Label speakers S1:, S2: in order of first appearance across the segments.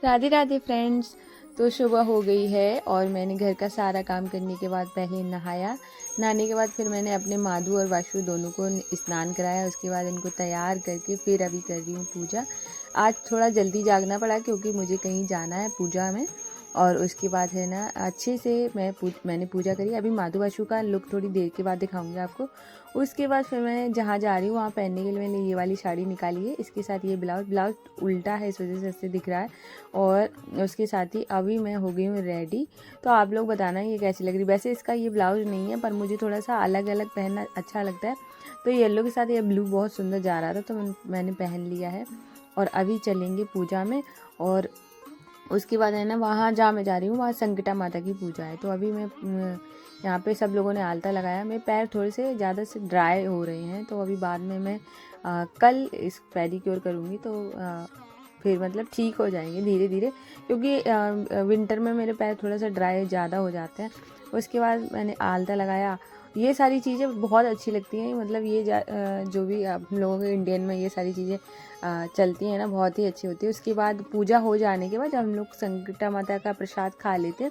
S1: Radhe Radhe friends. तो सुबह हो गई है और मैंने घर का सारा काम करने के बाद पहले नहाया। नहाने के बाद फिर मैंने अपने माधु और वाशु दोनों को स्नान कराया। उसके बाद इनको तैयार करके फिर अभी कर रही हूँ पूजा। आज थोड़ा जल्दी जागना पड़ा क्योंकि मुझे कहीं जाना है पूजा में। और उसके बाद है ना अच्छे से मैंने पूजा करी। अभी माधु वाशु का लुक थोड़ी देर के बाद दिखाऊंगी आपको। उसके बाद फिर मैं जहाँ जा रही हूँ वहाँ पहनने के लिए मैंने ये वाली साड़ी निकाली है। इसके साथ ये ब्लाउज उल्टा है, इस वजह से ऐसे दिख रहा है। और उसके साथ ही अभी मैं हो गई हूँ रेडी। तो आप लोग बताना ये कैसी लग रही। वैसे इसका ये ब्लाउज नहीं है पर मुझे थोड़ा सा अलग अलग पहनना अच्छा लगता है। तो येलो के साथ ये ब्लू बहुत सुंदर जा रहा था तो मैंने पहन लिया है। और अभी चलेंगे पूजा में। और उसके बाद है ना वहाँ जहाँ मैं जा रही हूँ वहाँ संकटा माता की पूजा है। तो अभी मैं यहाँ पे सब लोगों ने आलता लगाया। मेरे पैर थोड़े से ज़्यादा से ड्राई हो रहे हैं तो अभी बाद में मैं कल इस पेडिक्योर करूँगी तो फिर मतलब ठीक हो जाएंगे धीरे धीरे, क्योंकि विंटर में मेरे पैर थोड़ा सा ड्राई ज़्यादा हो जाते हैं। उसके बाद मैंने आलता लगाया। ये सारी चीज़ें बहुत अच्छी लगती हैं। मतलब ये जो भी हम लोगों के इंडियन में ये सारी चीज़ें चलती हैं ना, बहुत ही अच्छी होती है। उसके बाद पूजा हो जाने के बाद जब हम लोग संकटा माता का प्रसाद खा लेते हैं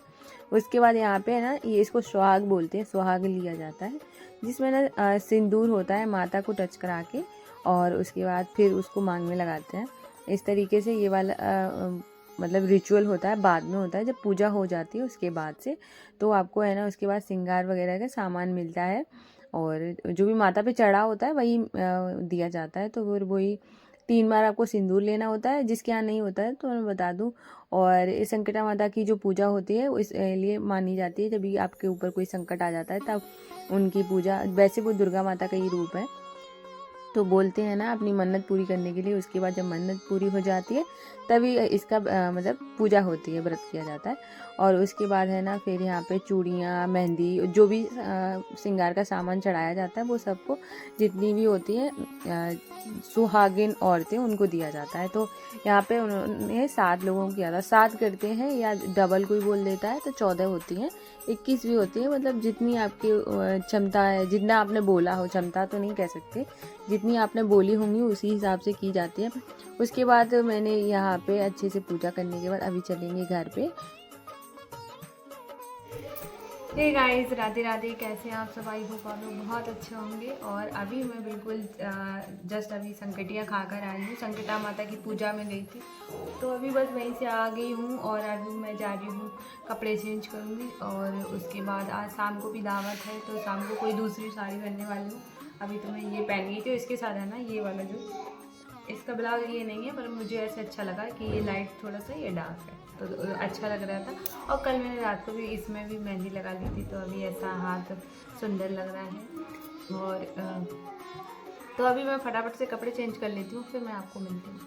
S1: उसके बाद यहाँ पे है ना ये इसको सुहाग बोलते हैं, सुहाग लिया जाता है जिसमें ना सिंदूर होता है माता को टच करा के और उसके बाद फिर उसको मांग में लगाते हैं। इस तरीके से ये वाला मतलब रिचुअल होता है, बाद में होता है जब पूजा हो जाती है उसके बाद से। तो आपको है ना उसके बाद श्रृंगार वगैरह का सामान मिलता है और जो भी माता पे चढ़ा होता है वही दिया जाता है। तो फिर वही 3 बार आपको सिंदूर लेना होता है, जिसके यहाँ नहीं होता है तो मैं बता दूं। और इस संकटा माता की जो पूजा होती है इस लिए मानी जाती है जब भी आपके ऊपर कोई संकट आ जाता है तब उनकी पूजा। वैसे वो दुर्गा माता का ही रूप है। तो बोलते हैं ना अपनी मन्नत पूरी करने के लिए, उसके बाद जब मन्नत पूरी हो जाती है तभी इसका मतलब पूजा होती है, व्रत किया जाता है। और उसके बाद है ना फिर यहाँ पे चूड़ियाँ, मेहंदी, जो भी श्रृंगार का सामान चढ़ाया जाता है वो सबको, जितनी भी होती है सुहागिन औरतें, उनको दिया जाता है। तो यहाँ पे उन्होंने 7 लोगों को किया था। 7 करते हैं या डबल कोई बोल देता है तो 14 होती हैं, 21 भी होती है। मतलब जितनी आपकी क्षमता है, जितना आपने बोला हो, क्षमता तो नहीं कह सकते, जितनी आपने बोली होंगी उसी हिसाब से की जाती है। उसके बाद मैंने यहाँ पे अच्छे से पूजा करने के बाद अभी चलेंगे घर पे। Hey guys, Radhe Radhe. कैसे हैं आप सब? आई होप आप लोग बहुत अच्छे होंगे। और अभी मैं बिल्कुल जस्ट अभी संकटिया खाकर आई हूँ। संकटा माता की पूजा में गई थी तो अभी बस वहीं से आ गई हूँ और अभी मैं जा रही हूँ कपड़े चेंज करूँगी। और उसके बाद आज शाम को भी दावत है तो शाम को कोई दूसरी साड़ी पहनने वाली हूँ। अभी तो मैं ये पहन गई थी। इसके साथ है ना ये वाला जो इसका ब्लाउज ये नहीं है पर मुझे ऐसे अच्छा लगा कि ये लाइट थोड़ा सा ये डार्क है तो अच्छा लग रहा था। और कल मैंने रात को भी इसमें भी मेहंदी लगा ली थी तो अभी ऐसा हाथ सुंदर लग रहा है। और तो अभी मैं फटाफट से कपड़े चेंज कर लेती हूँ, फिर मैं आपको मिलती हूँ।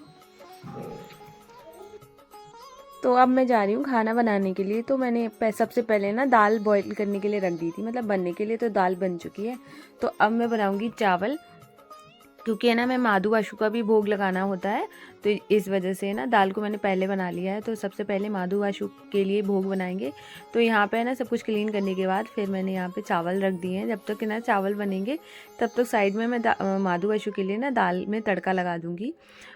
S1: तो अब मैं जा रही हूँ खाना बनाने के लिए। तो मैंने सबसे पहले ना दाल बॉईल करने के लिए रख दी थी, मतलब बनने के लिए। तो दाल बन चुकी है। तो अब मैं बनाऊँगी चावल, क्योंकि है ना मैं माधु वाशु का भी भोग लगाना होता है तो इस वजह से ना दाल को मैंने पहले बना लिया है। तो सबसे पहले माधु वाशु के लिए भोग बनाएंगे। तो यहाँ पे है ना सब कुछ क्लीन करने के बाद फिर मैंने यहाँ पे चावल रख दिए हैं। जब तक ना चावल बनेंगे तब तक साइड में मैं माधु वाशु के लिए ना दाल में तड़का लगा दूँगी।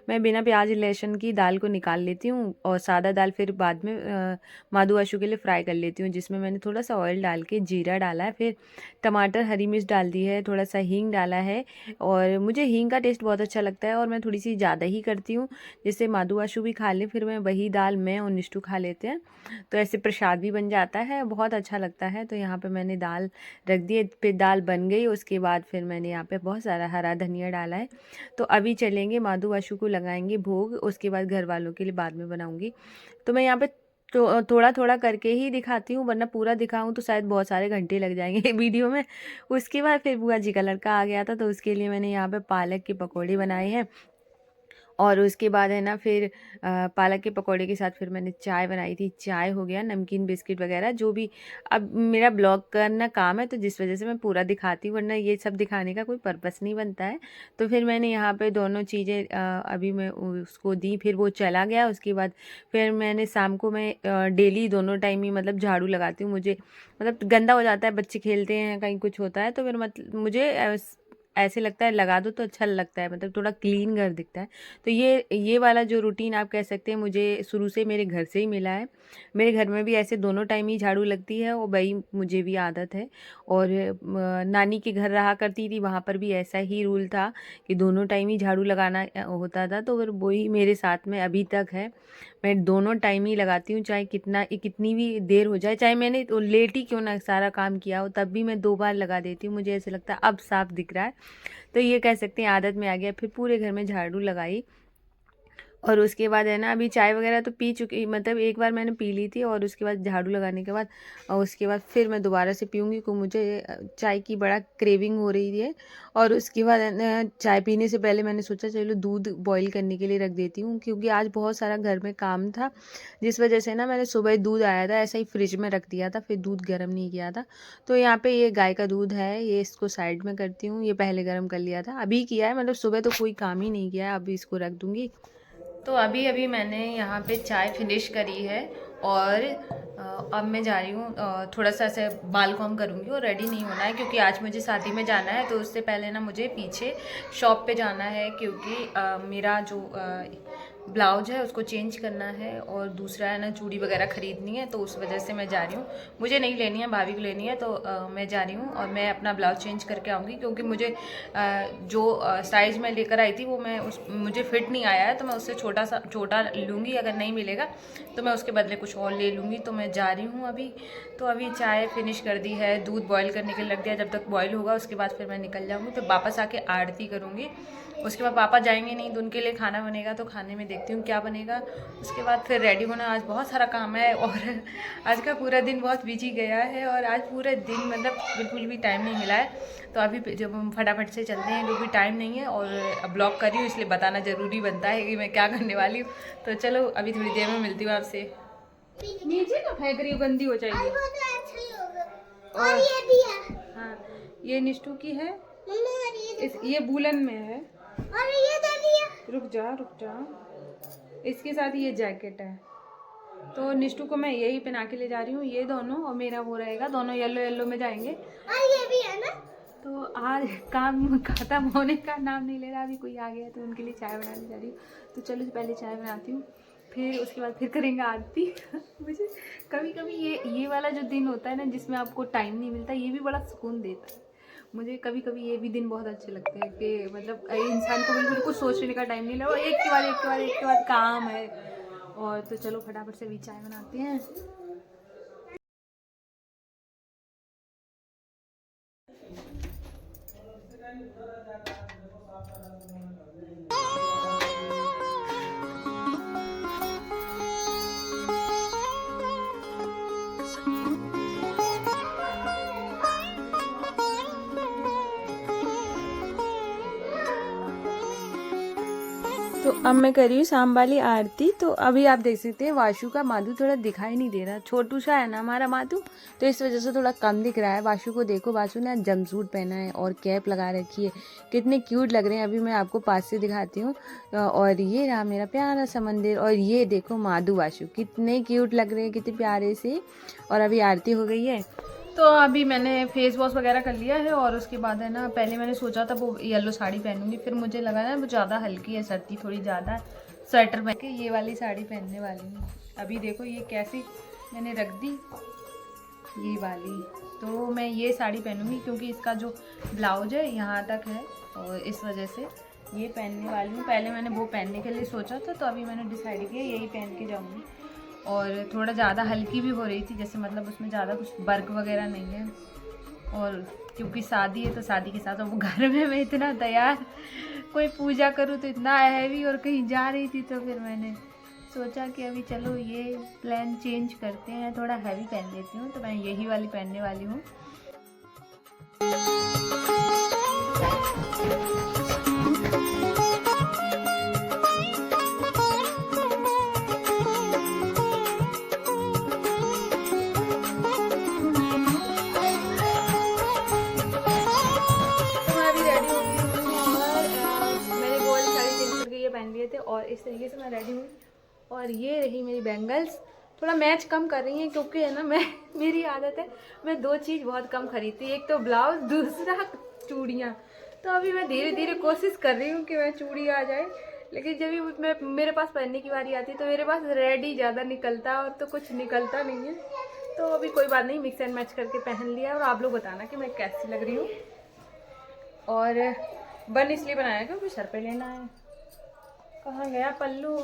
S1: मैं बिना प्याज लहसुन की दाल को निकाल लेती हूँ और सादा दाल फिर बाद में माधु वाशु के लिए फ्राई कर लेती हूँ, जिसमें मैंने थोड़ा सा ऑयल डाल के जीरा डाला है, फिर टमाटर, हरी मिर्च डाल दी है, थोड़ा सा हींग डाला है। और मुझे हींग का टेस्ट बहुत अच्छा लगता है और मैं थोड़ी सी ज़्यादा ही करती हूँ, जिससे माधु वाशु भी खा ले, फिर मैं वही दाल मैं और निष्ठू खा लेते हैं। तो ऐसे प्रसाद भी बन जाता है, बहुत अच्छा लगता है। तो यहाँ पे मैंने दाल रख दी, फिर दाल बन गई। उसके बाद फिर मैंने यहाँ पे बहुत सारा हरा धनिया डाला है। तो अभी चलेंगे माधु वाशु को लगाएंगे भोग, उसके बाद घर वालों के लिए बाद में बनाऊँगी। तो मैं यहाँ पे तो थोड़ा थोड़ा करके ही दिखाती हूँ, वरना पूरा दिखाऊँ तो शायद बहुत सारे घंटे लग जाएंगे वीडियो में। उसके बाद फिर बुआ जी का लड़का आ गया था तो उसके लिए मैंने यहाँ पे पालक के पकौड़े बनाए हैं। और उसके बाद है ना फिर पालक के पकौड़े के साथ फिर मैंने चाय बनाई थी। चाय हो गया, नमकीन बिस्किट वगैरह जो भी। अब मेरा ब्लॉग करना काम है तो जिस वजह से मैं पूरा दिखाती हूँ, वरना ये सब दिखाने का कोई पर्पस नहीं बनता है। तो फिर मैंने यहाँ पे दोनों चीज़ें अभी मैं उसको दी, फिर वो चला गया। उसके बाद फिर मैंने शाम को मैं डेली दोनों टाइम ही मतलब झाड़ू लगाती हूँ। मुझे मतलब गंदा हो जाता है, बच्चे खेलते हैं, कहीं कुछ होता है तो फिर मतलब मुझे ऐसे लगता है लगा दो तो अच्छा लगता है, मतलब थोड़ा क्लीन घर दिखता है। तो ये वाला जो रूटीन आप कह सकते हैं मुझे शुरू से मेरे घर से ही मिला है। मेरे घर में भी ऐसे दोनों टाइम ही झाड़ू लगती है और वही मुझे भी आदत है। और नानी के घर रहा करती थी, वहाँ पर भी ऐसा ही रूल था कि दोनों टाइम ही झाड़ू लगाना होता था। तो फिर वही मेरे साथ में अभी तक है, मैं दोनों टाइम ही लगाती हूँ, चाहे कितनी भी देर हो जाए, चाहे मैंने तो लेट ही क्यों ना सारा काम किया हो, तब भी मैं 2 बार लगा देती हूँ। मुझे ऐसे लगता है अब साफ दिख रहा है। तो ये कह सकते हैं आदत में आ गया, फिर पूरे घर में झाड़ू लगाई। और उसके बाद है ना, अभी चाय वगैरह तो पी चुकी, मतलब एक बार मैंने पी ली थी और उसके बाद झाड़ू लगाने के बाद, और उसके बाद फिर मैं दोबारा से पीऊँगी क्योंकि मुझे चाय की बड़ा क्रेविंग हो रही है। और उसके बाद है ना, चाय पीने से पहले मैंने सोचा चलो दूध बॉईल करने के लिए रख देती हूँ, क्योंकि आज बहुत सारा घर में काम था, जिस वजह से ना मैंने सुबह दूध आया था ऐसा ही फ्रिज में रख दिया था, फिर दूध गर्म नहीं किया था। तो यहाँ पे ये गाय का दूध है, ये इसको साइड में करती हूँ, ये पहले गर्म कर लिया था, अभी किया है, मतलब सुबह तो कोई काम ही नहीं किया है, अभी इसको रख दूँगी। तो अभी अभी मैंने यहाँ पे चाय फिनिश करी है और अब मैं जा रही हूँ, थोड़ा सा ऐसे बाल कॉम करूँगी और रेडी नहीं होना है, क्योंकि आज मुझे शादी में जाना है। तो उससे पहले ना मुझे पीछे शॉप पे जाना है, क्योंकि मेरा जो ब्लाउज है उसको चेंज करना है और दूसरा है ना चूड़ी वगैरह ख़रीदनी है, तो उस वजह से मैं जा रही हूँ। मुझे नहीं लेनी है, भाभी को लेनी है, तो मैं जा रही हूँ और मैं अपना ब्लाउज चेंज करके आऊँगी, क्योंकि मुझे जो साइज़ मैं लेकर आई थी वो मुझे फिट नहीं आया है, तो मैं उससे छोटा लूँगी। अगर नहीं मिलेगा तो मैं उसके बदले कुछ और ले लूँगी। तो मैं जा रही हूँ अभी। तो अभी चाय फिनिश कर दी है, दूध बॉईल करने के लिए रख दिया, जब तक बॉईल होगा उसके बाद फिर मैं निकल जाऊँगी, फिर वापस आके आरती करूँगी। उसके बाद पापा जाएंगे नहीं, तो उनके लिए खाना बनेगा, तो खाने में देखती हूँ क्या बनेगा। उसके बाद फिर रेडी होना, आज बहुत सारा काम है और आज का पूरा दिन बहुत बिजी गया है और आज पूरा दिन मतलब बिल्कुल भी टाइम नहीं मिला है। तो अभी जब हम फटाफट से चलते हैं, क्योंकि टाइम नहीं है और ब्लॉग कर रही हूँ इसलिए बताना ज़रूरी बनता है कि मैं क्या करने वाली हूँ। तो चलो अभी थोड़ी देर में मिलती हूँ आपसे। नीचे तो फेंक रही हूँ, गंदी हो जाएगी। और ये भी है। हाँ, ये निष्ठू की है, ये बुलन में है। और ये दे दिया। रुक जा। इसके साथ ये जैकेट है, तो निष्ठू को मैं यही पहना के ले जा रही हूँ, ये दोनों, और मेरा वो रहेगा, दोनों येलो येलो में जाएंगे। और ये भी है ना। तो आज काम खत्म होने का नाम नहीं ले रहा, अभी कोई आ गया तो उनके लिए चाय बनाने जा रही हूँ। तो चलो पहले चाय बनाती हूँ, फिर उसके बाद फिर करेंगे आरती। मुझे कभी कभी ये वाला जो दिन होता है ना, जिसमें आपको टाइम नहीं मिलता, ये भी बड़ा सुकून देता है मुझे। कभी कभी ये भी दिन बहुत अच्छे लगते हैं कि मतलब इंसान को बिल्कुल कुछ सोचने का टाइम नहीं लगा, एक के बाद काम है। और तो चलो फटाफट से भी चाय बनाते हैं। तो अब मैं कर रही हूँ शाम वाली आरती। तो अभी आप देख सकते हैं वाशु का माधु थोड़ा दिखाई नहीं दे रहा, छोटू सा है ना हमारा माधु, तो इस वजह से थोड़ा कम दिख रहा है। वाशु को देखो, वाशु ने जंप सूट पहना है और कैप लगा रखी है, कितने क्यूट लग रहे हैं। अभी मैं आपको पास से दिखाती हूँ। और ये रहा मेरा प्यारा सा मंदिर, और ये देखो माधु वाशु कितने क्यूट लग रहे हैं, कितने प्यारे से। और अभी आरती हो गई है, तो अभी मैंने फेस वॉश वगैरह कर लिया है। और उसके बाद है ना, पहले मैंने सोचा था वो येलो साड़ी पहनूंगी, फिर मुझे लगा ना वो ज़्यादा हल्की है, सर्दी थोड़ी ज़्यादा है, स्वेटर पहन के ये वाली साड़ी पहनने वाली हूँ। अभी देखो ये कैसी मैंने रख दी, ये वाली। तो मैं ये साड़ी पहनूंगी क्योंकि इसका जो ब्लाउज है यहाँ तक है, और इस वजह से ये पहनने वाली हूँ। पहले मैंने वो पहनने के लिए सोचा था, तो अभी मैंने डिसाइड किया यही पहन के जाऊँगी। और थोड़ा ज़्यादा हल्की भी हो रही थी, जैसे मतलब उसमें ज़्यादा कुछ वर्क वगैरह नहीं है। और क्योंकि शादी है, तो शादी के साथ वो घर में मैं इतना तैयार, कोई पूजा करूँ तो इतना हैवी, और कहीं जा रही थी तो फिर मैंने सोचा कि अभी चलो ये प्लान चेंज करते हैं, थोड़ा हैवी पहन लेती हूँ। तो मैं यही वाली पहनने वाली हूँ। पहन लिए थे और इस तरीके से मैं रेडी हुई। और ये रही मेरी बैंगल्स, थोड़ा मैच कम कर रही हैं, क्योंकि है ना मेरी आदत है, मैं 2 चीज़ बहुत कम खरीदती, एक तो ब्लाउज, दूसरा चूड़ियाँ। तो अभी मैं धीरे धीरे कोशिश कर रही हूँ कि मैं चूड़ी आ जाए, लेकिन जब भी मैं मेरे पास पहनने की बारी आती है तो मेरे पास रेडी ज़्यादा निकलता है और तो कुछ निकलता नहीं है। तो अभी कोई बात नहीं, मिक्स एंड मैच करके पहन लिया। और आप लोग बताना कि मैं कैसी लग रही हूँ। और बन इसलिए बनाया क्योंकि सर पे लेना है। कहाँ गया पल्लू?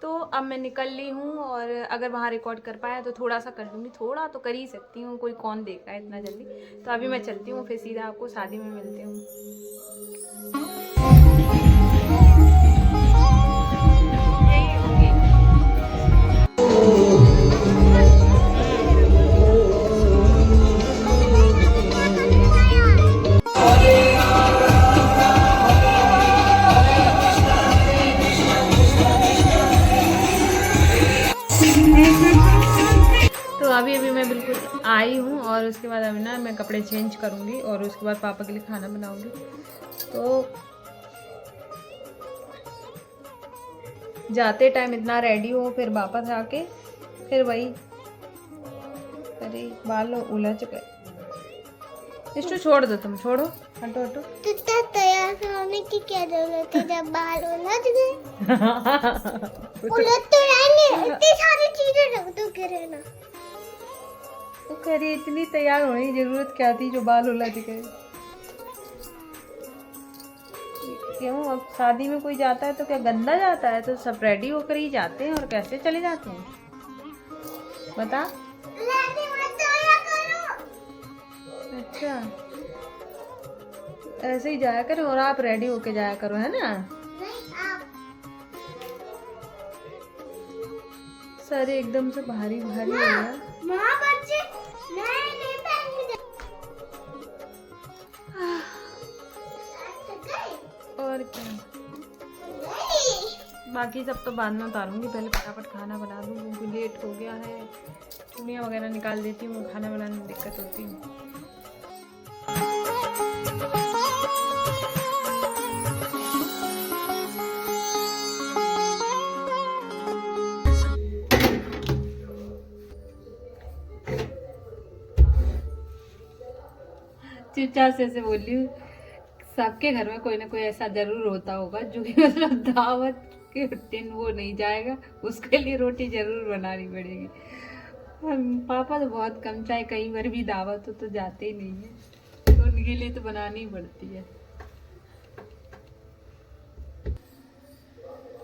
S1: तो अब मैं निकल ली हूँ, और अगर वहाँ रिकॉर्ड कर पाया तो थोड़ा सा कर लूँगी। थोड़ा तो कर ही सकती हूँ, कोई कौन देख रहा है इतना जल्दी। तो अभी मैं चलती हूँ, फिर सीधा आपको शादी में मिलती हूँ। तो अभी मैं बिल्कुल आई हूँ, और उसके बाद अभी ना मैं कपड़े चेंज करूँगी और उसके बाद पापा के लिए खाना बनाऊँगी। तो जाते टाइम इतना रेडी हो, फिर वापस आके फिर वही, अरे बाल उलझ गए। इसको छोड़ दो, तुम छोड़ो, हटो हटो।
S2: तो तैयार होने की क्या जरूरत है जब बाल उलझ गए? उलझ तो रहेंगे, इतनी सारी चीजें रख दो के रहना।
S1: तो कह रही इतनी तैयार होने की जरूरत क्या थी जो बाल उलझ गए? क्यों, अब शादी में कोई जाता है तो क्या गंदा जाता है? तो सब रेडी होकर ही जाते हैं, और कैसे चले जाते हैं बता। अच्छा, ऐसे ही जाया करो, और आप रेडी होके जाया करो, है ना? सर एकदम से भारी भारी हो गया। और क्या, बाकी सब तो बाद में उतारूंगी, पहले फटाफट खाना बना दूँ क्योंकि लेट हो गया है। चुनिया वगैरह निकाल देती हूँ, खाना बनाने में दिक्कत होती है। चुपचाप से ऐसे बोली हूँ, सबके घर में कोई ना कोई ऐसा जरूर होता होगा जो कि मतलब दावत के दिन वो नहीं जाएगा, उसके लिए रोटी जरूर बनानी पड़ेगी। पापा तो बहुत कम, चाहे कई बार भी दावत हो तो जाते ही नहीं है, तो उनके लिए तो बनानी ही पड़ती है।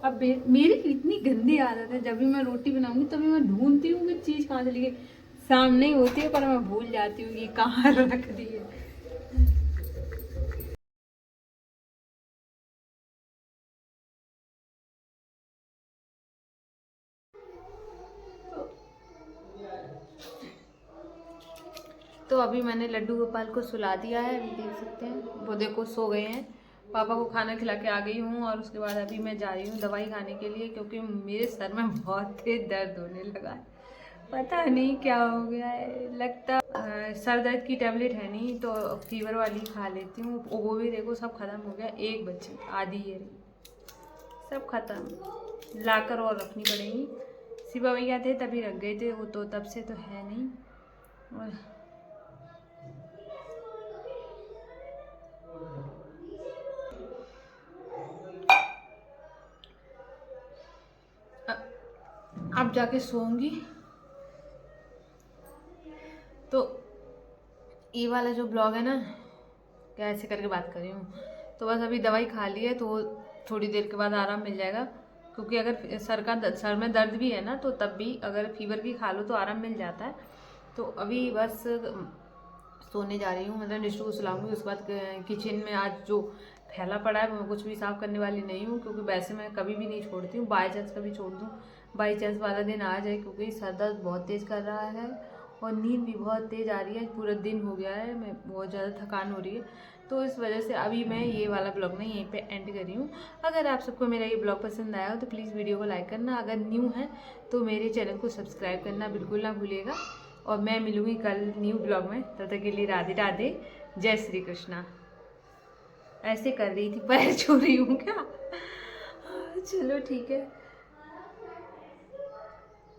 S1: अब मेरी इतनी गंदी आदत है, जब भी मैं रोटी बनाऊंगी तभी मैं ढूंढती हूँ कि चीज़ कहाँ चली गई। सामने ही होती है पर मैं भूल जाती हूँ कि कहाँ रख दी है। तो अभी मैंने लड्डू गोपाल को सुला दिया है, अभी देख सकते हैं वो देखो सो गए हैं। पापा को खाना खिला के आ गई हूँ, और उसके बाद अभी मैं जा रही हूँ दवाई खाने के लिए, क्योंकि मेरे सर में बहुत तेज दर्द होने लगा है। पता नहीं क्या हो गया है, लगता सर दर्द की टैबलेट है नहीं तो फीवर वाली खा लेती हूँ। वो भी देखो सब ख़त्म हो गया, एक बच्ची आधी है सब ख़त्म, लाकर और रखनी पड़ेगी। शिवा भैया थे तभी रख गए थे, वो तो तब से तो है नहीं। और अब जाके सोऊंगी। तो ये वाला जो ब्लॉग है ना, कैसे करके बात कर रही हूँ, तो बस अभी दवाई खा ली है तो थोड़ी देर के बाद आराम मिल जाएगा। क्योंकि अगर सर में दर्द भी है ना, तो तब भी अगर फीवर की खा लो तो आराम मिल जाता है। तो अभी बस सोने जा रही हूँ, मतलब निशु को सुलाऊंगी। उसके बाद किचन में आज जो फैला पड़ा है मैं कुछ भी साफ़ करने वाली नहीं हूँ, क्योंकि वैसे मैं कभी भी नहीं छोड़ती हूँ। बाई चांस कभी छोड़ दूँ, बाई चांस वाला दिन आ जाए, क्योंकि सर दर्द बहुत तेज़ कर रहा है और नींद भी बहुत तेज़ आ रही है। पूरा दिन हो गया है, मैं बहुत ज़्यादा थकान हो रही है, तो इस वजह से अभी मैं ये वाला ब्लॉग ना यहीं पे एंड कर रही हूँ। अगर आप सबको मेरा ये ब्लॉग पसंद आया हो तो प्लीज़ वीडियो को लाइक करना। अगर न्यू है तो मेरे चैनल को सब्सक्राइब करना बिल्कुल ना भूलिएगा। और मैं मिलूँगी कल न्यू ब्लॉग में, तब तक के लिए राधे राधे, जय श्री कृष्णा। ऐसे कर रही थी, पैर छू रही हूँ क्या? चलो ठीक है,